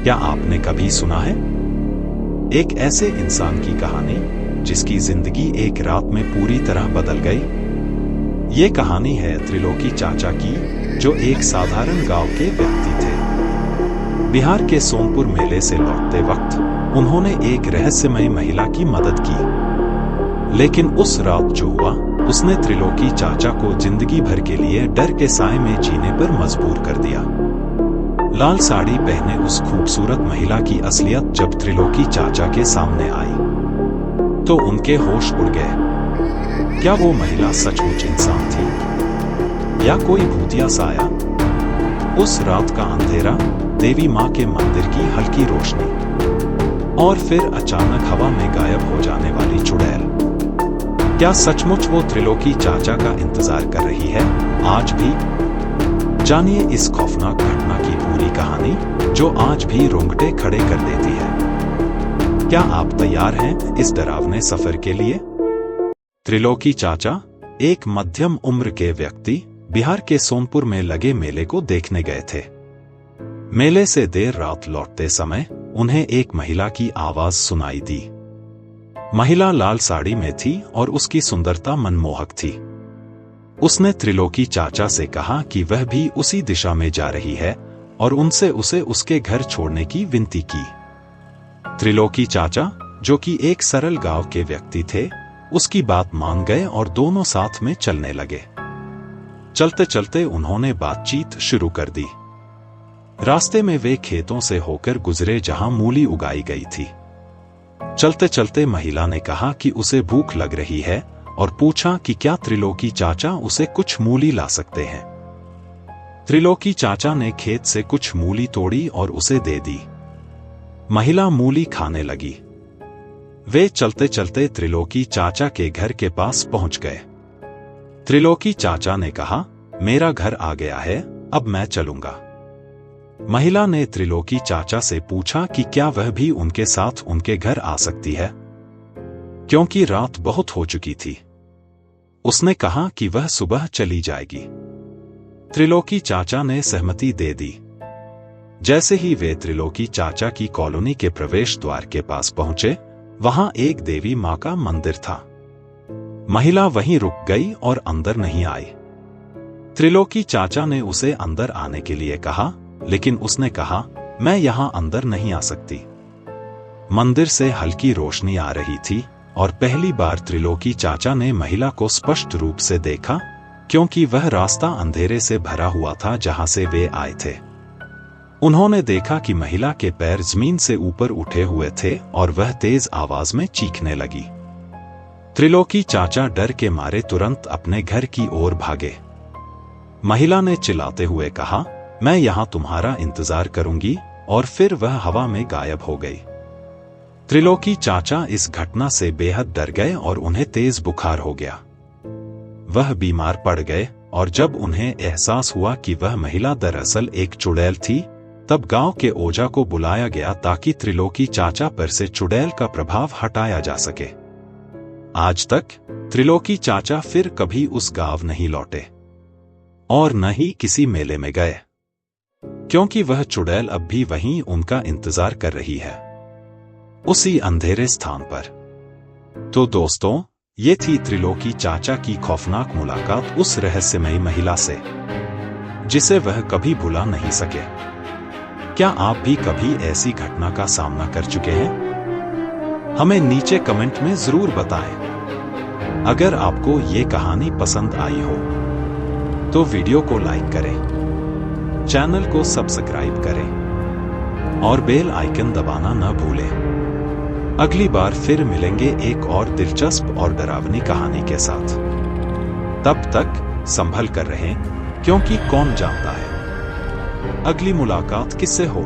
क्या आपने कभी सुना है एक ऐसे इंसान की कहानी जिसकी जिंदगी एक रात में पूरी तरह बदल गई? ये कहानी है त्रिलोकी चाचा की, जो एक साधारण गांव के व्यक्ति थे। बिहार के सोनपुर मेले से लौटते वक्त उन्होंने एक रहस्यमयी महिला की मदद की, लेकिन उस रात जो हुआ उसने त्रिलोकी चाचा को जिंदगी भर के लिए डर के साए में जीने पर मजबूर कर दिया। लाल साड़ी पहने उस खूबसूरत महिला की असलियत जब त्रिलोकी चाचा के सामने आई तो उनके होश उड़ गए। क्या वो महिला सचमुच इंसान थी या कोई भूतिया साया? उस रात का अंधेरा, देवी माँ के मंदिर की हल्की रोशनी और फिर अचानक हवा में गायब हो जाने वाली चुड़ैल। क्या सचमुच वो त्रिलोकी चाचा का इंतजार कर रही है आज भी? जानिए इस खौफनाक घटना की पूरी कहानी, जो आज भी रोंगटे खड़े कर देती है। क्या आप तैयार हैं इस डरावने सफर के लिए? त्रिलोकी चाचा, एक मध्यम उम्र के व्यक्ति, बिहार के सोनपुर में लगे मेले को देखने गए थे। मेले से देर रात लौटते समय उन्हें एक महिला की आवाज सुनाई दी। महिला लाल साड़ी में थी और उसकी सुंदरता मनमोहक थी। उसने त्रिलोकी चाचा से कहा कि वह भी उसी दिशा में जा रही है और उनसे उसे उसके घर छोड़ने की विनती की। त्रिलोकी चाचा, जो कि एक सरल गांव के व्यक्ति थे, उसकी बात मान गए और दोनों साथ में चलने लगे। चलते चलते उन्होंने बातचीत शुरू कर दी। रास्ते में वे खेतों से होकर गुजरे जहां मूली उगाई गई थी। चलते चलते महिला ने कहा कि उसे भूख लग रही है और पूछा कि क्या त्रिलोकी चाचा उसे कुछ मूली ला सकते हैं। त्रिलोकी चाचा ने खेत से कुछ मूली तोड़ी और उसे दे दी। महिला मूली खाने लगी। वे चलते चलते त्रिलोकी चाचा के घर के पास पहुंच गए। त्रिलोकी चाचा ने कहा, मेरा घर आ गया है, अब मैं चलूंगा। महिला ने त्रिलोकी चाचा से पूछा कि क्या वह भी उनके साथ उनके घर आ सकती है, क्योंकि रात बहुत हो चुकी थी। उसने कहा कि वह सुबह चली जाएगी। त्रिलोकी चाचा ने सहमति दे दी। जैसे ही वे त्रिलोकी चाचा की कॉलोनी के प्रवेश द्वार के पास पहुंचे, वहां एक देवी मां का मंदिर था। महिला वहीं रुक गई और अंदर नहीं आई। त्रिलोकी चाचा ने उसे अंदर आने के लिए कहा, लेकिन उसने कहा, मैं यहां अंदर नहीं आ सकती। मंदिर से हल्की रोशनी आ रही थी और पहली बार त्रिलोकी चाचा ने महिला को स्पष्ट रूप से देखा, क्योंकि वह रास्ता अंधेरे से भरा हुआ था जहां से वे आए थे। उन्होंने देखा कि महिला के पैर जमीन से ऊपर उठे हुए थे और वह तेज आवाज में चीखने लगी। त्रिलोकी चाचा डर के मारे तुरंत अपने घर की ओर भागे। महिला ने चिल्लाते हुए कहा, मैं यहां तुम्हारा इंतजार करूंगी, और फिर वह हवा में गायब हो गई। त्रिलोकी चाचा इस घटना से बेहद डर गए और उन्हें तेज बुखार हो गया। वह बीमार पड़ गए और जब उन्हें एहसास हुआ कि वह महिला दरअसल एक चुड़ैल थी, तब गांव के ओझा को बुलाया गया ताकि त्रिलोकी चाचा पर से चुड़ैल का प्रभाव हटाया जा सके। आज तक त्रिलोकी चाचा फिर कभी उस गांव नहीं लौटे और न ही किसी मेले में गए, क्योंकि वह चुड़ैल अब भी वहीं उनका इंतजार कर रही है, उसी अंधेरे स्थान पर। तो दोस्तों, ये थी त्रिलोकी चाचा की खौफनाक मुलाकात उस रहस्यमयी महिला से, जिसे वह कभी भुला नहीं सके। क्या आप भी कभी ऐसी घटना का सामना कर चुके हैं? हमें नीचे कमेंट में जरूर बताएं। अगर आपको ये कहानी पसंद आई हो तो वीडियो को लाइक करें, चैनल को सब्सक्राइब करें और बेल आइकन दबाना न भूलें। अगली बार फिर मिलेंगे एक और दिलचस्प और डरावनी कहानी के साथ। तब तक संभल कर रहें, क्योंकि कौन जानता है अगली मुलाकात किससे हो।